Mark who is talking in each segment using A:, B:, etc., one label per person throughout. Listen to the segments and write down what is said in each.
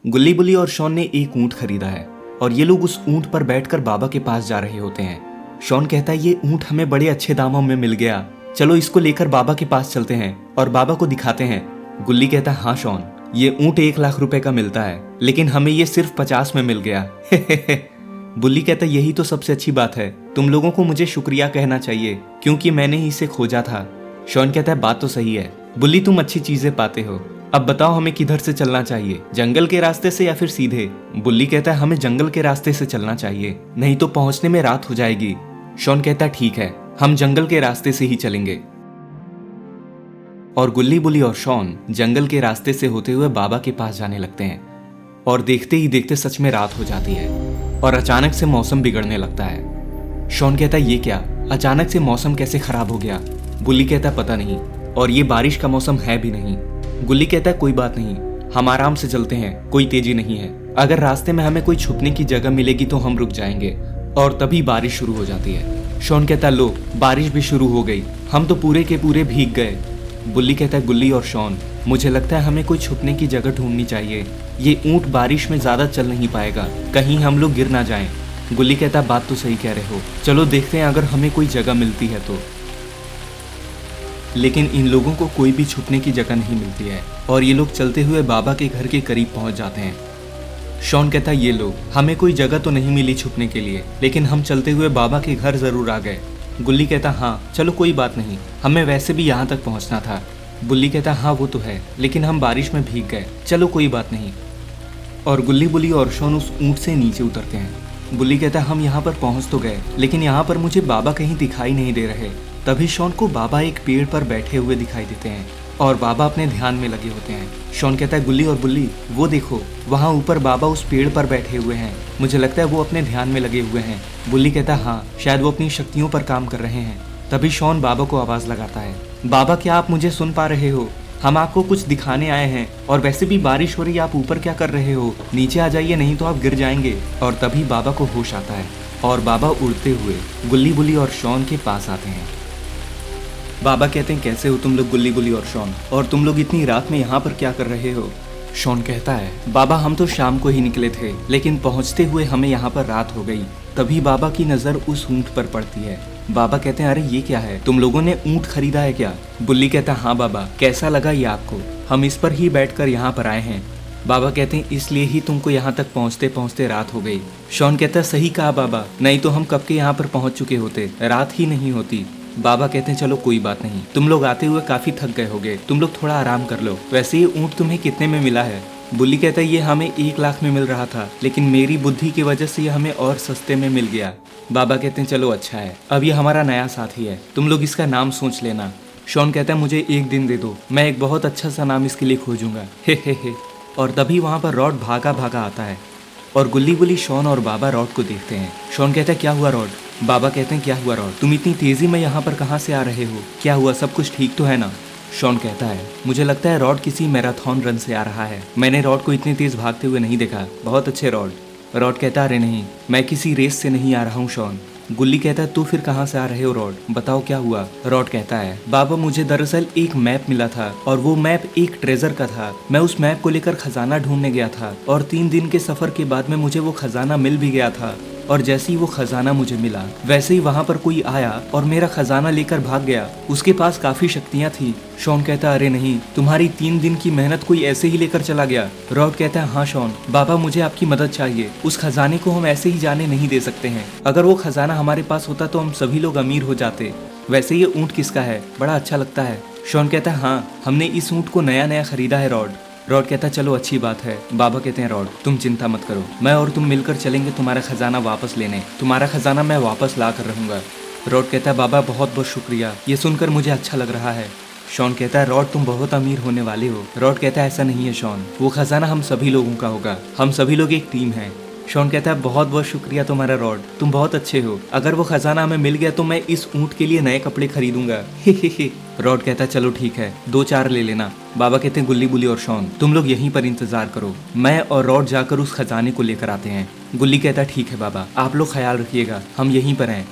A: गुल्ली बुल्ली और शॉन ने एक ऊंट खरीदा है और ये लोग उस ऊंट पर बैठकर बाबा के पास जा रहे होते हैं। शॉन कहता है ये ऊंट हमें बड़े अच्छे दामों में मिल गया, चलो इसको लेकर बाबा के पास चलते हैं और बाबा को दिखाते हैं। गुल्ली कहता है हाँ शॉन, ये ऊंट 1 लाख रुपए का मिलता है, लेकिन हमें ये सिर्फ 50 में मिल गया। बुल्ली कहता है यही तो सबसे अच्छी बात है, तुम लोगों को मुझे शुक्रिया कहना चाहिए क्योंकि मैंने ही इसे खोजा था। शॉन कहता है बात तो सही है बुल्ली, तुम अच्छी चीजें पाते हो। अब बताओ हमें किधर से चलना चाहिए, जंगल के रास्ते से या फिर सीधे? बुल्ली कहता है हमें जंगल के रास्ते से चलना चाहिए, नहीं तो पहुंचने में रात हो जाएगी। शॉन कहता है ठीक है, हम जंगल के रास्ते से ही चलेंगे। और गुल्ली बुल्ली और शॉन जंगल के रास्ते से होते हुए बाबा के पास जाने लगते हैं और देखते ही देखते सच में रात हो जाती है और अचानक से मौसम बिगड़ने लगता है। शॉन कहता है ये क्या, अचानक से मौसम कैसे खराब हो गया? बुल्ली कहता है पता नहीं, और ये बारिश का मौसम है भी नहीं। गुल्ली कहता है कोई बात नहीं, हम आराम से चलते हैं, कोई तेजी नहीं है। अगर रास्ते में हमें कोई छुपने की जगह मिलेगी तो हम रुक जाएंगे। और तभी बारिश शुरू हो जाती है। शॉन कहता है लो, बारिश भी शुरू हो गई, हम तो पूरे के पूरे भीग गए। बुल्ली कहता है गुल्ली और शॉन, मुझे लगता है हमें कोई छुपने की जगह ढूंढनी चाहिए, ये ऊंट बारिश में ज्यादा चल नहीं पाएगा, कहीं हम लोग गिर ना जाएं। गुल्ली कहता है बात तो सही कह रहे हो, चलो देखते हैं अगर हमें कोई जगह मिलती है तो। लेकिन इन लोगों को कोई भी छुपने की जगह नहीं मिलती है और ये लोग चलते हुए बाबा के घर के करीब पहुंच जाते हैं। शॉन कहता है ये लो, हमें कोई जगह तो नहीं मिली छुपने के लिए, लेकिन हम चलते हुए बाबा के घर जरूर आ गए। गुल्ली कहता हाँ चलो कोई बात नहीं, हमें वैसे भी यहाँ तक पहुँचना था। बुल्ली कहता हाँ वो तो है, लेकिन हम बारिश में भीग गए, चलो कोई बात नहीं। और गुल्ली बुल्ली और शॉन उस ऊँट से नीचे उतरते हैं। बुल्ली कहता है हम यहाँ पर पहुँच तो गए, लेकिन यहाँ पर मुझे बाबा कहीं दिखाई नहीं दे रहे। तभी शॉन को बाबा एक पेड़ पर बैठे हुए दिखाई देते हैं और बाबा अपने ध्यान में लगे होते हैं। शॉन कहता है गुल्ली और बुल्ली वो देखो, वहाँ ऊपर बाबा उस पेड़ पर बैठे हुए हैं, मुझे लगता है वो अपने ध्यान में लगे हुए हैं। बुल्ली कहता है हाँ, शायद वो अपनी शक्तियों पर काम कर रहे हैं। तभी शॉन बाबा को आवाज लगाता है, बाबा क्या आप मुझे सुन पा रहे हो? हम आपको कुछ दिखाने आए हैं, और वैसे भी बारिश हो रही है, आप ऊपर क्या कर रहे हो? नीचे आ जाइए नहीं तो आप गिर जाएंगे। और तभी बाबा को होश आता है और बाबा उड़ते हुए गुल्ली बुल्ली और शॉन के पास आते हैं। बाबा कहते हैं कैसे हो तुम लोग गुल्ली बुल्ली और शॉन, और तुम लोग इतनी रात में यहाँ पर क्या कर रहे हो? शॉन कहता है बाबा हम तो शाम को ही निकले थे, लेकिन पहुँचते हुए हमें यहाँ पर रात हो गई। तभी बाबा की नज़र उस ऊँट पर पड़ती है। बाबा कहते हैं अरे ये क्या है, तुम लोगों ने ऊँट खरीदा है क्या? बुल्ली कहता है हाँ बाबा, कैसा लगा ये आपको? हम इस पर ही बैठकर यहाँ पर आए हैं। बाबा कहते हैं इसलिए ही तुमको यहाँ तक पहुँचते पहुँचते रात हो गई। शॉन कहता है सही कहा बाबा, नहीं तो हम कब के यहाँ पर पहुँच चुके होते, रात ही नहीं होती। बाबा कहते हैं चलो कोई बात नहीं, तुम लोग आते हुए काफी थक गए होगे, तुम लोग थोड़ा आराम कर लो। वैसे ये ऊँट तुम्हें कितने में मिला है? बुल्ली कहता है ये हमें 1 लाख में मिल रहा था, लेकिन मेरी बुद्धि की वजह से ये हमें और सस्ते में मिल गया। बाबा कहते हैं चलो अच्छा है, अब ये हमारा नया साथी है, तुम लोग इसका नाम सोच लेना। शॉन कहता है मुझे 1 दिन दे दो, मैं एक बहुत अच्छा सा नाम इसके लिए खोजूंगा। हे। और तभी वहाँ पर रॉड भागा भागा आता है और गुल्ली बुल्ली शॉन और बाबा रॉड को देखते हैं। शॉन कहता है क्या हुआ रॉड? बाबा कहते हैं क्या हुआ रॉड, तुम इतनी तेजी में यहाँ पर कहाँ से आ रहे हो? क्या हुआ, सब कुछ ठीक तो है ना? शॉन कहता है मुझे लगता है रॉड किसी मैराथन रन से आ रहा है, मैंने रॉड को इतनी तेज भागते हुए नहीं देखा, बहुत अच्छे रॉड। रॉड कहता है अरे नहीं, मैं किसी रेस से नहीं आ रहा हूँ शॉन। गुल्ली कहता है तू फिर कहाँ से आ रहे हो रॉड, बताओ क्या हुआ? रॉड कहता है बाबा मुझे दरअसल एक मैप मिला था और वो मैप एक ट्रेजर का था। मैं उस मैप को लेकर खजाना ढूंढने गया था और 3 दिन के सफर के बाद में मुझे वो खजाना मिल भी गया था। और जैसे ही वो खजाना मुझे मिला, वैसे ही वहाँ पर कोई आया और मेरा खजाना लेकर भाग गया। उसके पास काफी शक्तियाँ थी। शॉन कहता अरे नहीं, तुम्हारी 3 दिन की मेहनत कोई ऐसे ही लेकर चला गया? रॉड कहता है हाँ शॉन, बाबा मुझे आपकी मदद चाहिए, उस खजाने को हम ऐसे ही जाने नहीं दे सकते हैं। अगर वो खजाना हमारे पास होता तो हम सभी लोग अमीर हो जाते। वैसे ये ऊँट किसका है, बड़ा अच्छा लगता है। शॉन कहता है हाँ, हमने इस ऊँट को नया नया खरीदा है रॉड। रॉड कहता है चलो अच्छी बात है। बाबा कहते हैं रॉड तुम चिंता मत करो, मैं और तुम मिलकर चलेंगे तुम्हारा खजाना वापस लेने, तुम्हारा खजाना मैं वापस ला कर रहूंगा। रॉड कहता है बाबा बहुत बहुत शुक्रिया, ये सुनकर मुझे अच्छा लग रहा है। शॉन कहता है रॉड तुम बहुत अमीर होने वाले हो। रॉड कहता है ऐसा नहीं है शॉन, वो खजाना हम सभी लोगों का होगा, हम सभी लोग एक टीम है। शॉन कहता है बहुत बहुत शुक्रिया तुम्हारा रॉड, तुम बहुत अच्छे हो, अगर वो खजाना हमें मिल गया तो मैं इस ऊँट के लिए नए कपड़े खरीदूंगा। रॉड कहता है चलो ठीक है, 2-4 ले लेना। बाबा कहते हैं गुल्ली बुल्ली और शॉन तुम लोग यहीं पर इंतजार करो, मैं और रॉड जाकर उस खजाने को लेकर आते हैं। गुल्ली कहता है ठीक है बाबा, आप लोग ख्याल रखिएगा, हम यहीं पर हैं।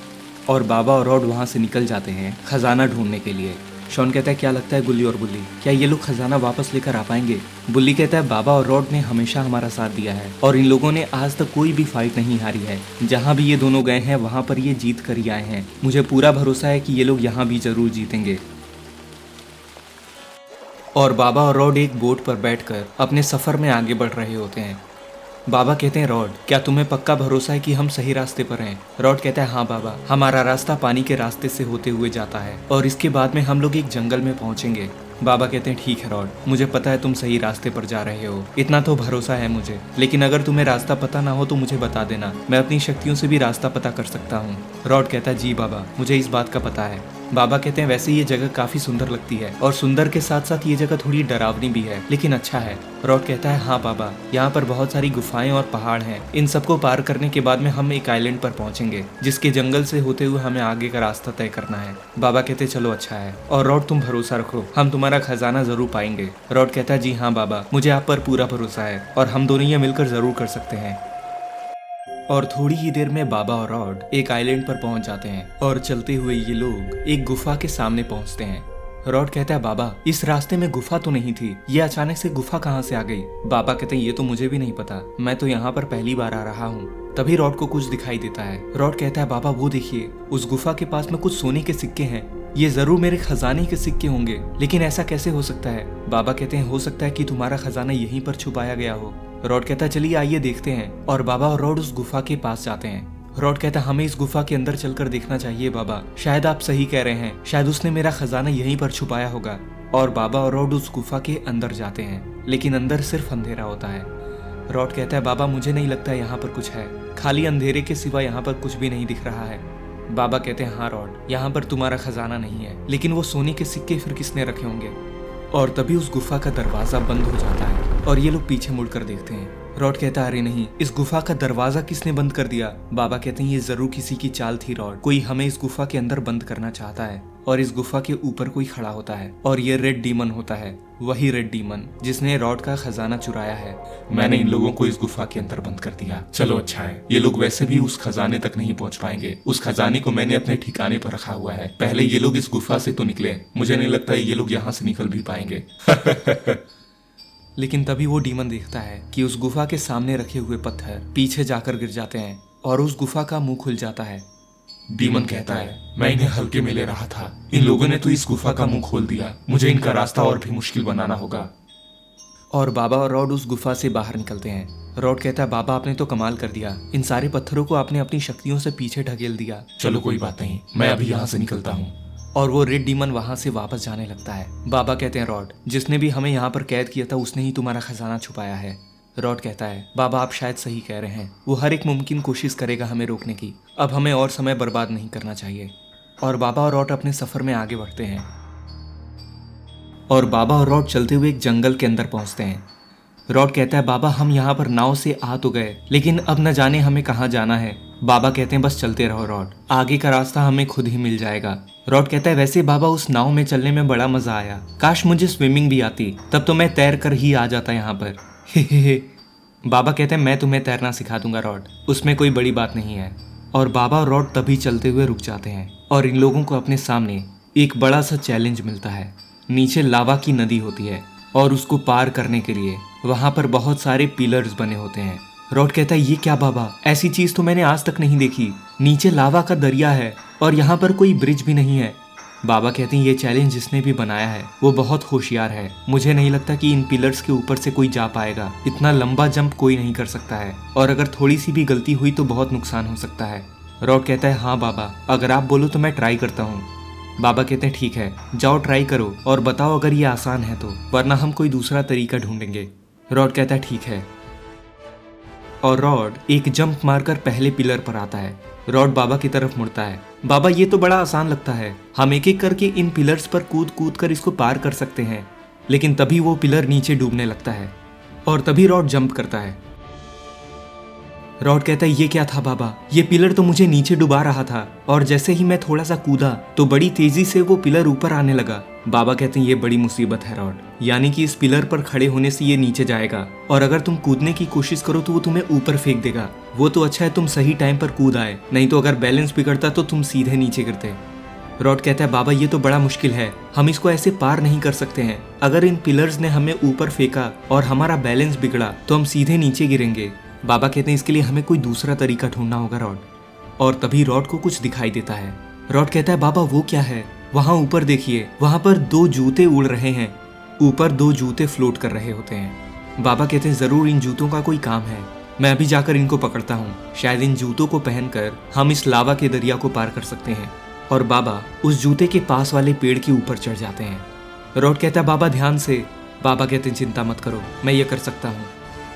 A: और बाबा और रॉड वहाँ से निकल जाते हैं खजाना ढूंढने के लिए। शॉन कहता है क्या लगता है गुल्ली और बुल्ली, क्या ये लोग खजाना वापस लेकर आ पाएंगे? बुल्ली कहता है बाबा और रॉड ने हमेशा हमारा साथ दिया है और इन लोगों ने आज तक कोई भी फाइट नहीं हारी है। जहाँ भी ये दोनों गए हैं वहाँ पर ये जीत कर ही आए हैं। मुझे पूरा भरोसा है कि ये लोग यहाँ भी जरूर जीतेंगे। और बाबा और रॉड एक बोट पर बैठकर अपने सफर में आगे बढ़ रहे होते हैं। बाबा कहते हैं रॉड, क्या तुम्हें पक्का भरोसा है कि हम सही रास्ते पर हैं? रॉड कहता है हाँ बाबा, हमारा रास्ता पानी के रास्ते से होते हुए जाता है और इसके बाद में हम लोग एक जंगल में पहुंचेंगे। बाबा कहते हैं ठीक है रॉड, मुझे पता है तुम सही रास्ते पर जा रहे हो, इतना तो भरोसा है मुझे, लेकिन अगर तुम्हें रास्ता पता ना हो तो मुझे बता देना, मैं अपनी शक्तियों से भी रास्ता पता कर सकता हूँ। रॉड कहता है जी बाबा, मुझे इस बात का पता है। बाबा कहते हैं वैसे ये जगह काफी सुंदर लगती है और सुंदर के साथ साथ ये जगह थोड़ी डरावनी भी है, लेकिन अच्छा है। रॉड कहता है हाँ बाबा, यहाँ पर बहुत सारी गुफाएं और पहाड़ हैं, इन सबको पार करने के बाद में हम एक आइलैंड पर पहुंचेंगे जिसके जंगल से होते हुए हमें आगे का रास्ता तय करना है। बाबा कहते चलो अच्छा है, और रॉड तुम भरोसा रखो, हम तुम्हारा खजाना जरूर पाएंगे। रॉड कहता है जी हाँ बाबा, मुझे आप पर पूरा भरोसा है और हम दोनों ये मिलकर जरूर कर सकते हैं। और थोड़ी ही देर में बाबा और रॉड एक आइलैंड पर पहुंच जाते हैं और चलते हुए ये लोग एक गुफा के सामने पहुंचते हैं। रॉड कहता है बाबा, इस रास्ते में गुफा तो नहीं थी, ये अचानक से गुफा कहाँ से आ गई? बाबा कहते हैं ये तो मुझे भी नहीं पता, मैं तो यहाँ पर पहली बार आ रहा हूँ। तभी रॉड को कुछ दिखाई देता है। रॉड कहता है बाबा वो देखिए, उस गुफा के पास में कुछ सोने के सिक्के हैं, ये जरूर मेरे खजाने के सिक्के होंगे, लेकिन ऐसा कैसे हो सकता है? बाबा कहते हैं हो सकता है कि तुम्हारा खजाना यहीं पर छुपाया गया हो। रॉड कहता है चलिए आइए देखते हैं, और बाबा और रॉड उस गुफा के पास जाते हैं। रॉड कहता है हमें इस गुफा के अंदर चलकर देखना चाहिए बाबा, शायद आप सही कह रहे हैं, शायद उसने मेरा खजाना यहीं पर छुपाया होगा। और बाबा और रॉड उस गुफा के अंदर जाते हैं, लेकिन अंदर सिर्फ अंधेरा होता है। रॉड कहता है बाबा मुझे नहीं लगता यहाँ पर कुछ है, खाली अंधेरे के सिवा यहाँ पर कुछ भी नहीं दिख रहा है। बाबा कहते हैं हाँ रॉड, यहाँ पर तुम्हारा खजाना नहीं है, लेकिन वो सोने के सिक्के फिर किसने रखे होंगे? और तभी उस गुफा का दरवाजा बंद हो जाता है और ये लोग पीछे मुड़कर देखते हैं। रॉड कहता है अरे नहीं, इस गुफा का दरवाजा किसने बंद कर दिया? बाबा कहते हैं ये जरूर किसी की चाल थी रॉड, कोई हमें इस गुफा के अंदर बंद करना चाहता है। और इस गुफा के ऊपर कोई खड़ा होता है और ये रेड डीमन होता है, वही रेड डीमन जिसने रॉड का खजाना चुराया है।
B: मैंने इन लोगों को इस गुफा के अंदर बंद कर दिया, चलो अच्छा है, ये लोग वैसे भी उस खजाने तक नहीं पहुंच पाएंगे, उस खजाने को मैंने अपने ठिकाने पर रखा हुआ है, पहले ये लोग इस गुफा से तो निकले, मुझे नहीं लगता ये लोग यहाँ से निकल भी पाएंगे।
A: लेकिन तभी वो डीमन देखता है कि उस गुफा के सामने रखे हुए पत्थर पीछे जाकर गिर जाते हैं और उस गुफा का मुंह खुल जाता है।
B: डीमन कहता है मैं इन्हें हल्के में ले रहा था, इन लोगों ने तो इस गुफा का मुंह खोल दिया, मुझे इनका रास्ता और भी मुश्किल बनाना होगा।
A: और बाबा और रॉड उस गुफा से बाहर निकलते हैं। रॉड कहता है बाबा आपने तो कमाल कर दिया, इन सारे पत्थरों को आपने अपनी शक्तियों से पीछे ढकेल दिया।
B: चलो कोई बात नहीं, मैं अभी यहाँ से निकलता हूँ।
A: और वो रेड डीमन वहां से वापस जाने लगता है। बाबा कहते हैं रॉड, जिसने भी हमें यहाँ पर कैद किया था उसने ही तुम्हारा खजाना छुपाया है। रॉड कहता है बाबा आप शायद सही कह रहे हैं, वो हर एक मुमकिन कोशिश करेगा हमें रोकने की, अब हमें और समय बर्बाद नहीं करना चाहिए। और बाबा और रॉड अपने सफर में आगे बढ़ते हैं और बाबा और रॉड चलते हुए एक जंगल के अंदर पहुंचते हैं। रॉड कहता है बाबा हम यहाँ पर नाव से आ तो गए, लेकिन अब न जाने हमें कहाँ जाना है। बाबा कहते हैं बस चलते रहो रॉड, आगे का रास्ता हमें खुद ही मिल जाएगा। रॉड कहता है वैसे बाबा उस नाव में चलने में बड़ा मजा आया, काश मुझे स्विमिंग भी आती, तब तो मैं तैर कर ही आ जाता यहाँ पर। बाबा कहते हैं मैं तुम्हें तैरना सिखा दूंगा रॉड, उसमें कोई बड़ी बात नहीं है। और बाबा और रॉड तभी चलते हुए रुक जाते हैं और इन लोगों को अपने सामने एक बड़ा सा चैलेंज मिलता है। नीचे लावा की नदी होती है और उसको पार करने के लिए वहां पर बहुत सारे पिलर्स बने होते हैं। रॉड कहता है ये क्या बाबा, ऐसी चीज तो मैंने आज तक नहीं देखी, नीचे लावा का दरिया है और यहाँ पर कोई ब्रिज भी नहीं है। बाबा कहते हैं ये चैलेंज जिसने भी बनाया है वो बहुत होशियार है, मुझे नहीं लगता कि इन पिलर्स के ऊपर से कोई जा पाएगा, इतना लंबा जंप कोई नहीं कर सकता है, और अगर थोड़ी सी भी गलती हुई तो बहुत नुकसान हो सकता है। रॉड कहता है हाँ बाबा, अगर आप बोलो तो मैं ट्राई करता हूँ। बाबा कहते हैं ठीक है, जाओ ट्राई करो और बताओ अगर ये आसान है तो, वरना हम कोई दूसरा तरीका ढूंढेंगे। रॉड कहता है ठीक है, और रॉड एक जंप मारकर पहले पिलर पर आता है। रॉड बाबा की तरफ मुड़ता है, बाबा ये तो बड़ा आसान लगता है, हम एक एक करके इन पिलर्स पर कूद कूद कर इसको पार कर सकते हैं। लेकिन तभी वो पिलर नीचे डूबने लगता है और तभी रॉड जंप करता है। रॉड कहता है ये क्या था बाबा, ये पिलर तो मुझे नीचे डुबा रहा था, और जैसे ही मैं थोड़ा सा कूदा तो बड़ी तेजी से वो पिलर ऊपर आने लगा। बाबा कहते हैं ये बड़ी मुसीबत है रॉड, यानी कि इस पिलर पर खड़े होने से ये नीचे जाएगा और अगर तुम कूदने की कोशिश करो तो वो तुम्हें ऊपर फेंक देगा। वो तो अच्छा है तुम सही टाइम पर कूद आए, नहीं तो अगर बैलेंस बिगड़ता तो तुम सीधे नीचे गिरते। रॉड कहता है बाबा ये तो बड़ा मुश्किल है, हम इसको ऐसे पार नहीं कर सकते हैं। अगर इन पिलर्स ने हमें ऊपर फेंका और हमारा बैलेंस बिगड़ा तो हम सीधे नीचे गिरेंगे। बाबा कहते हैं इसके लिए हमें कोई दूसरा तरीका ढूंढना होगा रॉड। और तभी रॉड को कुछ दिखाई देता है। रॉड कहता है बाबा वो क्या है? वहां ऊपर देखिए, वहां पर 2 जूते उड़ रहे हैं। ऊपर 2 जूते फ्लोट कर रहे होते हैं। बाबा कहते हैं जरूर इन जूतों का कोई काम है, मैं अभी जाकर इनको पकड़ता हूँ। शायद इन जूतों को पहनकर हम इस लावा के दरिया को पार कर सकते हैं। और बाबा उस जूते के पास वाले पेड़ के ऊपर चढ़ जाते हैं। रॉड कहता है बाबा ध्यान से। बाबा कहते हैं चिंता मत करो, मैं ये कर सकता हूँ।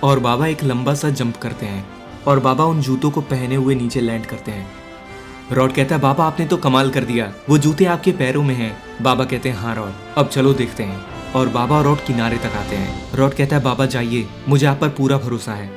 A: और बाबा एक लंबा सा जंप करते हैं और बाबा उन जूतों को पहने हुए नीचे लैंड करते हैं। रॉड कहता है बाबा आपने तो कमाल कर दिया, वो जूते आपके पैरों में हैं। बाबा कहते हैं हाँ रॉड, अब चलो देखते हैं। और बाबा और रॉड किनारे तक आते हैं। रॉड कहता है बाबा जाइए, मुझे आप पर पूरा भरोसा है।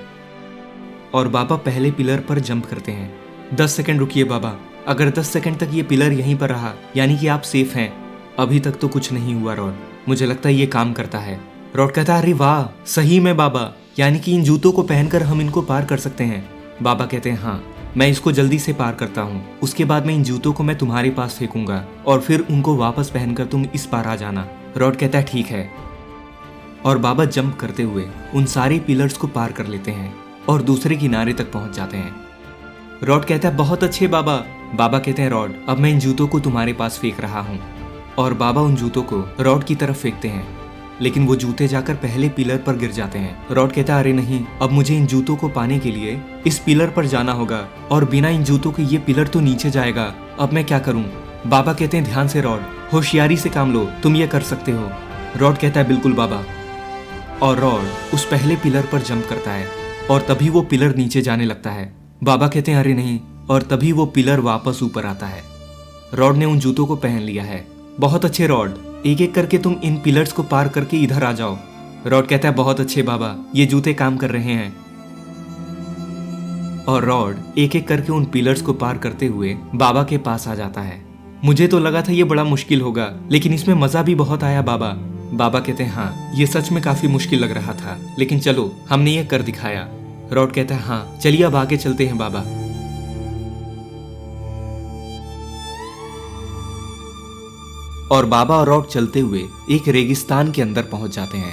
A: और बाबा पहले पिलर पर जंप करते हैं। 10 सेकंड रुकिए बाबा, अगर 10 सेकंड तक ये पिलर यहीं पर रहा यानी कि आप सेफ हैं। अभी तक तो कुछ नहीं हुआ रॉड, मुझे लगता है ये काम करता है। रॉड कहता है अरे वाह, सही में बाबा, यानी कि इन जूतों को पहनकर हम इनको पार कर सकते हैं। बाबा कहते हैं हाँ, मैं इसको जल्दी से पार करता हूँ, उसके बाद मैं इन जूतों को मैं तुम्हारे पास फेंकूंगा और फिर उनको वापस पहनकर तुम इस पार आ जाना। रॉड कहता है ठीक है। और बाबा जंप करते हुए उन सारे पिलर्स को पार कर लेते हैं और दूसरे किनारे तक पहुंच जाते हैं। रॉड कहता है बहुत अच्छे बाबा। बाबा कहते हैं रॉड, अब मैं इन जूतों को तुम्हारे पास फेंक रहा हूँ। और बाबा उन जूतों को रॉड की तरफ फेंकते हैं, लेकिन वो जूते जाकर पहले पिलर पर गिर जाते हैं। रॉड कहता है अरे नहीं, अब मुझे इन जूतों को पाने के लिए इस पिलर पर जाना होगा और बिना इन जूतों के ये पिलर तो नीचे जाएगा। अब मैं क्या करूं? बाबा कहते हैं ध्यान से रॉड, होशियारी से काम लो, तुम ये कर सकते हो। रॉड कहता है बिल्कुल बाबा। और रॉड उस पहले पिलर पर जंप करता है और तभी वो पिलर नीचे जाने लगता है। बाबा कहते हैं अरे नहीं, और तभी वो पिलर वापस ऊपर आता है। रॉड ने उन जूतों को पहन लिया है। बहुत अच्छे रॉड, एक एक करके तुम इन पिलर्स को पार करके इधर आ जाओ। रॉड कहता है बहुत अच्छे बाबा, ये जूते काम कर रहे हैं। और रॉड एक एक करके उन पिलर्स को पार करते हुए बाबा के पास आ जाता है। मुझे तो लगा था ये बड़ा मुश्किल होगा, लेकिन इसमें मजा भी बहुत आया बाबा। बाबा कहते हैं हाँ, ये सच में काफी मुश्किल लग रहा था, लेकिन चलो हमने ये कर दिखाया। रॉड कहता है हाँ चलिए अब आगे चलते हैं बाबा। और बाबा और रॉड चलते हुए एक रेगिस्तान के अंदर पहुंच जाते हैं।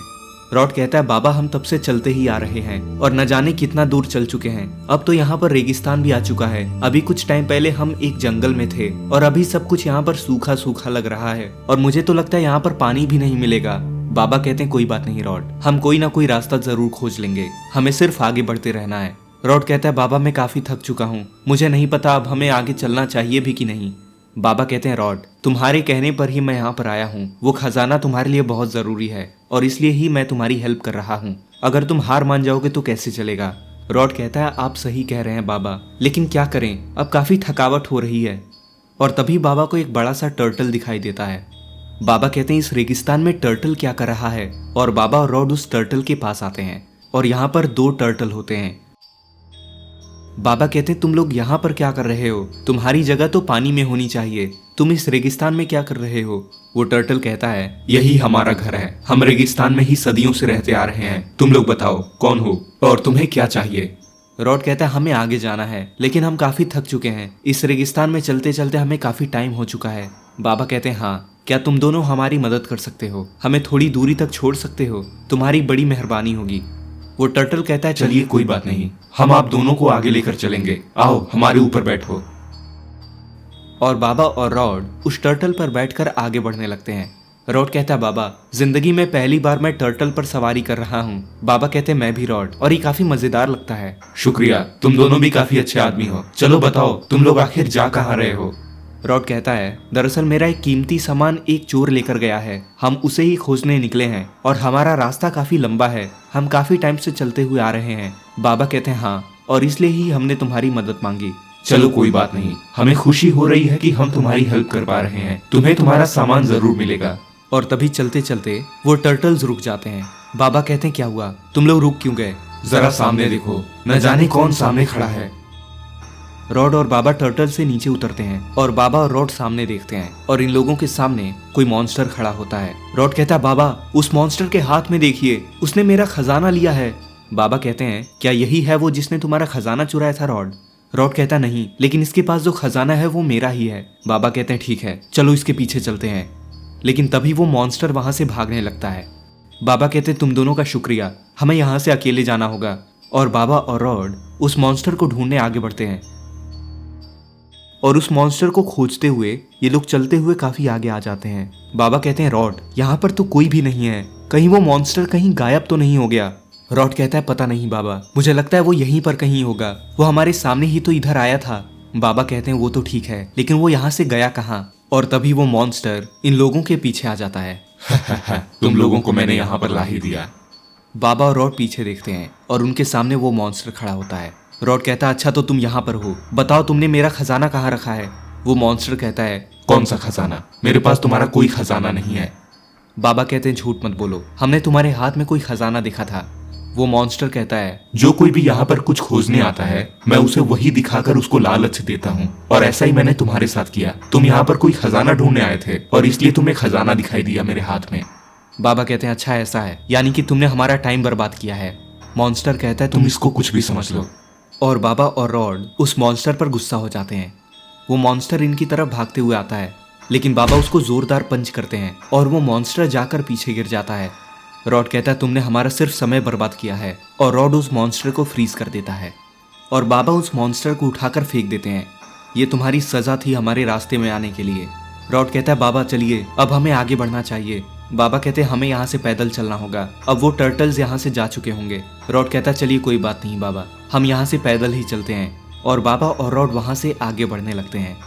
A: रॉड कहता है बाबा हम तब से चलते ही आ रहे हैं और न जाने कितना दूर चल चुके हैं। अब तो यहाँ पर रेगिस्तान भी आ चुका है। अभी कुछ टाइम पहले हम एक जंगल में थे और अभी सब कुछ यहाँ पर सूखा सूखा लग रहा है और मुझे तो लगता है यहाँ पर पानी भी नहीं मिलेगा। बाबा कहते हैं कोई बात नहीं रॉड, हम कोई ना कोई रास्ता जरूर खोज लेंगे, हमें सिर्फ आगे बढ़ते रहना है। रॉड कहता है बाबा मैं काफी थक चुका हूँ, मुझे नहीं पता अब हमें आगे चलना चाहिए भी कि नहीं। बाबा कहते हैं रॉड, तुम्हारे कहने पर ही मैं यहाँ पर आया हूँ, वो खजाना तुम्हारे लिए बहुत जरूरी है और इसलिए ही मैं तुम्हारी हेल्प कर रहा हूँ। अगर तुम हार मान जाओगे तो कैसे चलेगा? रॉड कहता है आप सही कह रहे हैं बाबा, लेकिन क्या करें, अब काफी थकावट हो रही है। और तभी बाबा को एक बड़ा सा टर्टल दिखाई देता है। बाबा कहते हैं इस रेगिस्तान में टर्टल क्या कर रहा है? और बाबा और रॉड उस टर्टल के पास आते हैं और यहाँ पर 2 टर्टल होते हैं। बाबा कहते हैं तुम लोग यहाँ पर क्या कर रहे हो? तुम्हारी जगह तो पानी में होनी चाहिए, तुम इस रेगिस्तान में क्या कर रहे हो? वो टर्टल कहता है
B: यही हमारा घर है, हम रेगिस्तान में ही सदियों से रहते आ रहे हैं। तुम लोग बताओ कौन हो और तुम्हें क्या चाहिए?
A: रॉड कहता है हमें आगे जाना है, लेकिन हम काफी थक चुके हैं, इस रेगिस्तान में चलते चलते हमें काफी टाइम हो चुका है। बाबा कहते हैं हाँ, क्या तुम दोनों हमारी मदद कर सकते हो? हमें थोड़ी दूरी तक छोड़ सकते हो? तुम्हारी बड़ी मेहरबानी होगी। वो टर्टल कहता है
B: चलिए कोई बात नहीं, हम आप दोनों को आगे लेकर चलेंगे, आओ हमारे ऊपर बैठो।
A: और बाबा और रॉड उस टर्टल पर बैठकर आगे बढ़ने लगते हैं। रॉड कहता है बाबा जिंदगी में पहली बार मैं टर्टल पर सवारी कर रहा हूँ। बाबा कहते हैं मैं भी रॉड, और ये काफी मजेदार लगता है।
B: शुक्रिया, तुम दोनों भी काफी अच्छे आदमी हो। चलो बताओ तुम लोग आखिर जा कहाँ रहे हो?
A: रॉड कहता है दरअसल मेरा एक कीमती सामान एक चोर लेकर गया है, हम उसे ही खोजने निकले हैं और हमारा रास्ता काफी लंबा है, हम काफी टाइम से चलते हुए आ रहे हैं। बाबा कहते हैं हाँ, और इसलिए ही हमने तुम्हारी मदद मांगी।
B: चलो कोई बात नहीं, हमें खुशी हो रही है कि हम तुम्हारी हेल्प कर पा रहे हैं, तुम्हें तुम्हारा सामान जरूर मिलेगा।
A: और तभी चलते चलते वो टर्टल्स रुक जाते हैं। बाबा कहते हैं क्या हुआ, तुम लोग रुक क्यों गए?
B: जरा सामने देखो, न जाने कौन सामने खड़ा है।
A: रॉड और बाबा टर्टल से नीचे उतरते हैं और बाबा और रॉड सामने देखते हैं और इन लोगों के सामने कोई मॉन्स्टर खड़ा होता है। रॉड कहता है बाबा उस मॉन्स्टर के हाथ में देखिए, उसने मेरा खजाना लिया है। बाबा कहते हैं क्या यही है वो जिसने तुम्हारा खजाना चुराया था रॉड? रॉड कहता नहीं, लेकिन इसके पास जो खजाना है वो मेरा ही है। बाबा कहते हैं ठीक है, चलो इसके पीछे चलते हैं। लेकिन तभी वो मॉन्स्टर वहां से भागने लगता है। बाबा कहते तुम दोनों का शुक्रिया, हमें यहाँ से अकेले जाना होगा। और बाबा और रॉड उस मॉन्स्टर को ढूंढने आगे बढ़ते हैं और उस मॉन्स्टर को खोजते हुए ये लोग चलते हुए काफी आगे आ जाते हैं। बाबा कहते हैं रॉड, यहाँ पर तो कोई भी नहीं है, कहीं वो मॉन्स्टर कहीं गायब तो नहीं हो गया। रॉड कहता है पता नहीं बाबा, मुझे लगता है वो यहीं पर कहीं होगा, वो हमारे सामने ही तो इधर आया था। बाबा कहते हैं वो तो ठीक है, लेकिन वो यहाँ से गया कहाँ। और तभी वो मॉन्स्टर इन लोगों के पीछे आ जाता है।
B: तुम लोगों को मैंने यहाँ पर ला ही दिया।
A: बाबा और रॉड पीछे देखते हैं और उनके सामने वो मॉन्स्टर खड़ा होता है। रॉड कहता है अच्छा तो तुम यहाँ पर हो, बताओ तुमने मेरा खजाना कहाँ रखा है। वो मॉन्स्टर कहता है
B: कौन सा खजाना, मेरे पास तुम्हारा कोई खजाना नहीं है।
A: बाबा कहते हैं झूठ मत बोलो, हमने तुम्हारे हाथ में कोई खजाना देखा था। वो मॉन्स्टर कहता है
B: जो कोई भी यहाँ पर कुछ खोजने आता है मैं उसे वही दिखाकर उसको लालच देता हूँ, और ऐसा ही मैंने तुम्हारे साथ किया। तुम यहाँ पर कोई खजाना ढूंढने आए थे और इसलिए तुम्हें खजाना दिखाई दिया मेरे हाथ में।
A: बाबा कहते हैं अच्छा ऐसा है, यानी कि तुमने हमारा टाइम बर्बाद किया है। मॉन्स्टर कहता है
B: तुम इसको कुछ भी समझ लो।
A: और बाबा और रॉड उस मॉन्स्टर पर गुस्सा हो जाते हैं। वो मॉन्स्टर इनकी तरफ भागते हुए आता है, लेकिन बाबा उसको जोरदार पंच करते हैं और वो मॉन्स्टर जाकर पीछे गिर जाता है। रॉड कहता है तुमने हमारा सिर्फ समय बर्बाद किया है, और रॉड उस मॉन्स्टर को फ्रीज कर देता है और बाबा उस मॉन्स्टर को उठाकर फेंक देते हैं। ये तुम्हारी सजा थी हमारे रास्ते में आने के लिए। रॉड कहता है बाबा चलिए, अब हमें आगे बढ़ना चाहिए। बाबा कहते हैं हमें यहाँ से पैदल चलना होगा, अब वो टर्टल्स यहाँ से जा चुके होंगे। रॉड कहता है चलिए कोई बात नहीं बाबा, हम यहाँ से पैदल ही चलते हैं। और बाबा और रॉड वहाँ से आगे बढ़ने लगते हैं।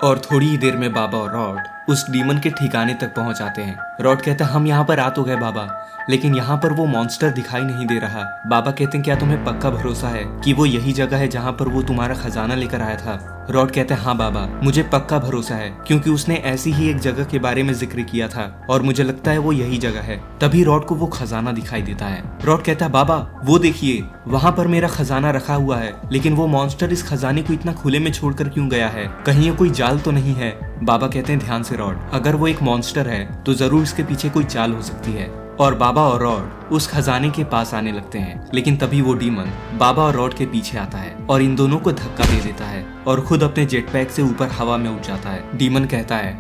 A: और थोड़ी ही देर में बाबा और रॉड उस डीमन के ठिकाने तक पहुंच जाते हैं। रॉड कहता है हम यहाँ पर आ तो गए बाबा, लेकिन यहाँ पर वो मॉन्स्टर दिखाई नहीं दे रहा। बाबा कहते हैं क्या तुम्हें पक्का भरोसा है कि वो यही जगह है जहाँ पर वो तुम्हारा खजाना लेकर आया था। रॉड कहते हैं हाँ बाबा, मुझे पक्का भरोसा है, क्योंकि उसने ऐसी ही एक जगह के बारे में जिक्र किया था और मुझे लगता है वो यही जगह है। तभी रॉड को वो खजाना दिखाई देता है। रॉड कहता है बाबा वो देखिए, वहाँ पर मेरा खजाना रखा हुआ है, लेकिन वो मॉन्स्टर इस खजाने को इतना खुले में छोड़कर क्यों गया है, कहीं ये कोई जाल तो नहीं है। बाबा कहते हैं ध्यान से रॉड, अगर वो एक मॉन्स्टर है तो जरूर इसके पीछे कोई चाल हो सकती है। और बाबा और रॉड उस खजाने के पास आने लगते हैं, लेकिन तभी वो डीमन बाबा और रॉड के पीछे आता है और इन दोनों को धक्का दे देता है और खुद अपने जेट पैक से ऊपर हवा में उठ जाता है। डीमन कहता है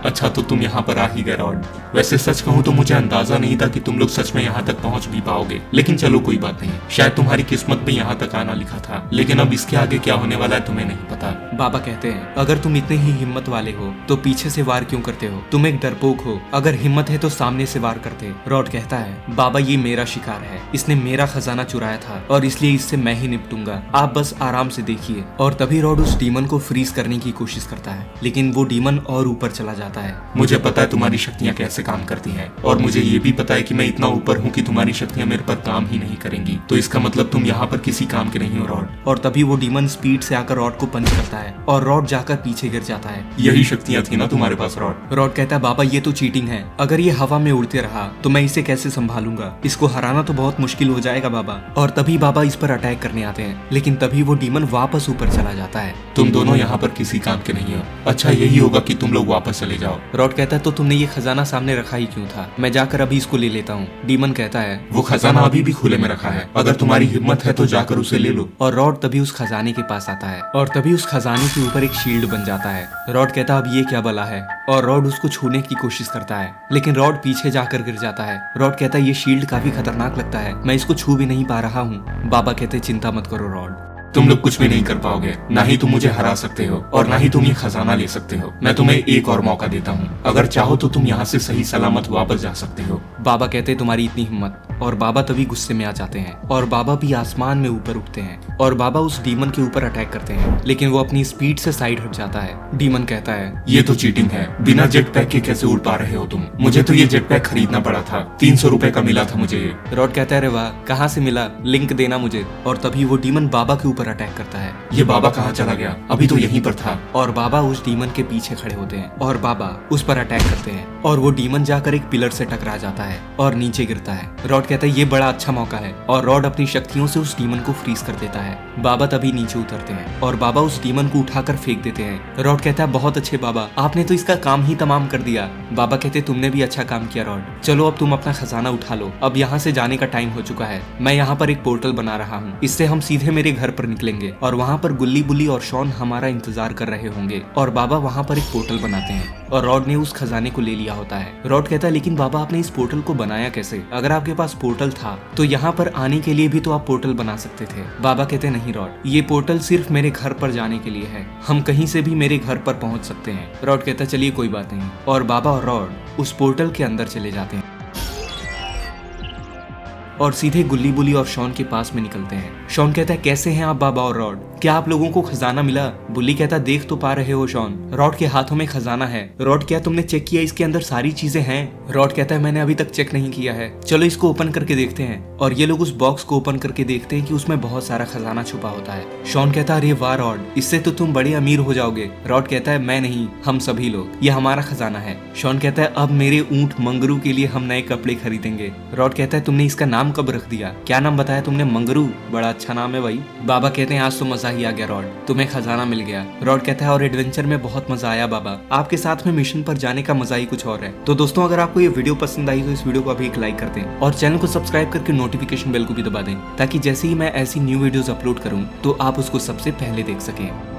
B: अच्छा तो तुम यहाँ पर आ ही गए रॉड। वैसे सच कहूँ तो मुझे अंदाजा नहीं था कि तुम लोग सच में यहाँ तक पहुँच भी पाओगे, लेकिन चलो कोई बात नहीं, शायद तुम्हारी किस्मत में यहाँ तक आना लिखा था, लेकिन अब इसके आगे क्या होने वाला है तुम्हें नहीं पता।
A: बाबा कहते हैं अगर तुम इतने ही हिम्मत वाले हो तो पीछे से वार क्यों करते हो, तुम एक डरपोक हो, अगर हिम्मत है तो सामने से वार करते। रॉड कहता है बाबा ये मेरा शिकार है, इसने मेरा खजाना चुराया था और इसलिए इससे मैं ही निपटूंगा, आप बस आराम से देखिए। और तभी रॉड उस डीमन को फ्रीज करने की कोशिश करता है, लेकिन वो डीमन और ऊपर चला जाता है।
B: मुझे पता है तुम्हारी शक्तियाँ कैसे काम करती हैं, और मुझे ये भी पता है कि मैं इतना ऊपर हूँ कि तुम्हारी शक्तियाँ मेरे पर काम ही नहीं करेंगी, तो इसका मतलब तुम यहाँ पर किसी काम के नहीं हो रॉड।
A: और तभी वो डीमन स्पीड से आकर रॉड को पंच करता है और रॉड जाकर पीछे गिर जाता है।
B: यही शक्तियाँ थी ना तुम्हारे पास रॉड।
A: रॉड कहता है बाबा ये तो चीटिंग है, अगर ये हवा में उड़ते रहा तो मैं इसे कैसे संभालूंगा, इसको हराना तो बहुत मुश्किल हो जाएगा बाबा। और तभी बाबा इस पर अटैक करने आते हैं, लेकिन तभी वो डीमन वापस ऊपर चला जाता है।
B: तुम दोनों यहाँ पर किसी काम के नहीं हो, अच्छा यही होगा कि तुम लोग वापस चले जाओ।
A: रॉड कहता है तो तुमने ये खजाना सामने रखा ही क्यों था, मैं जाकर अभी इसको ले लेता हूँ। डीमन कहता है
B: वो खजाना अभी भी खुले में रखा है, अगर तुम्हारी हिम्मत है तो जाकर उसे ले लो।
A: और रॉड तभी उस खजाने के पास आता है और तभी उस खजाने के ऊपर एक शील्ड बन जाता है। रॉड कहता है अब ये क्या बला है, और रॉड उसको छूने की कोशिश करता है, लेकिन रॉड पीछे जाकर गिर जाता है। रॉड कहता है ये शील्ड काफी खतरनाक लगता है, मैं इसको छू भी नहीं पा रहा हूँ। बाबा कहते चिंता मत करो रॉड,
B: तुम लोग कुछ भी नहीं कर पाओगे, ना ही तुम मुझे हरा सकते हो और ना ही तुम ये खजाना ले सकते हो। मैं तुम्हें एक और मौका देता हूँ, अगर चाहो तो तुम यहाँ से सही सलामत वापस जा सकते हो।
A: बाबा कहते तुम्हारी इतनी हिम्मत, और बाबा तभी गुस्से में आ जाते हैं और बाबा भी आसमान में ऊपर उठते हैं और बाबा उस डीमन के ऊपर अटैक करते हैं, लेकिन वो अपनी स्पीड से साइड हट जाता है। डीमन कहता है
B: ये तो चीटिंग है, बिना जेट पैक के कैसे उड़ पा रहे हो तुम, मुझे तो ये जेट पैक खरीदना पड़ा था, 300 रुपए का मिला था मुझे ये।
A: रॉड कहता है अरे वाह, कहाँ से मिला, लिंक देना मुझे। और तभी वो डीमन बाबा के ऊपर पर अटैक करता है।
B: ये बाबा कहाँ चला गया? अभी तो यहीं पर था।
A: और बाबा उस डीमन के पीछे खड़े होते हैं और बाबा उस पर अटैक करते हैं और वो डीमन जाकर एक पिलर से टकरा जाता है और नीचे गिरता है। रॉड कहता है ये बड़ा अच्छा मौका है और रॉड अपनी शक्तियों से उस डीमन को फ्रीज कर देता है। बाबा तभी नीचे उतरते हैं और बाबा उस डीमन को उठाकर फेंक देते हैं। रॉड कहता है बहुत अच्छे बाबा, आपने तो इसका काम ही तमाम कर दिया। बाबा कहते तुमने भी अच्छा काम किया रॉड, चलो अब तुम अपना खजाना उठा लो, अब यहाँ से जाने का टाइम हो चुका है। मैं यहाँ पर एक पोर्टल बना रहा हूँ, इससे हम सीधे मेरे घर पर निकलेंगे और वहाँ पर गुल्ली बुल्ली और शॉन हमारा इंतजार कर रहे होंगे। और बाबा वहाँ पर एक पोर्टल बनाते हैं और रॉड ने उस खजाने को ले लिया होता है। रॉड कहता है लेकिन बाबा आपने इस पोर्टल को बनाया कैसे? अगर आपके पास पोर्टल था तो यहाँ पर आने के लिए भी तो आप पोर्टल बना सकते थे। बाबा कहते नहीं रॉड, ये पोर्टल सिर्फ मेरे घर पर जाने के लिए है, हम कहीं से भी मेरे घर पर पहुंच सकते हैं। रॉड कहता चलिए कोई बात नहीं और बाबा और रॉड उस पोर्टल के अंदर चले जाते हैं और सीधे गुल्ली बुली और शॉन के पास में निकलते हैं। शॉन कहता है कैसे हैं आप बाबा और रॉड, क्या आप लोगों को खजाना मिला? बुल्ली कहता देख तो पा रहे हो शॉन, रॉड के हाथों में खजाना है। रॉड क्या तुमने चेक किया इसके अंदर सारी चीजें हैं? रॉड कहता है मैंने अभी तक चेक नहीं किया है, चलो इसको ओपन करके देखते हैं। और ये लोग उस बॉक्स को ओपन करके देखते हैं कि उसमें बहुत सारा खजाना छुपा होता है। शॉन कहता है अरे वाह रॉड, इससे तो तुम बड़े अमीर हो जाओगे। रॉड कहता है मैं नहीं, हम सभी लोग, ये हमारा खजाना है। शॉन कहता है अब मेरे ऊंट मंगरू के लिए हम नए कपड़े खरीदेंगे। रॉड कहता है तुमने इसका नाम कब रख दिया? क्या नाम बताया तुमने? मंगरू, बड़ा अच्छा नाम है भाई। बाबा कहते हैं आज तो मजा ही आ गया रॉड, तुम्हें खजाना मिल गया। रॉड कहता है और एडवेंचर में बहुत मजा आया बाबा, आपके साथ में मिशन पर जाने का मजा ही कुछ और है। तो दोस्तों अगर आपको ये वीडियो पसंद आई तो इस वीडियो को अभी एक लाइक कर दें और चैनल को सब्सक्राइब करके नोटिफिकेशन बेल को भी दबा दें ताकि जैसे ही मैं ऐसी न्यू वीडियोस अपलोड करूं तो आप उसको सबसे पहले देख सकें।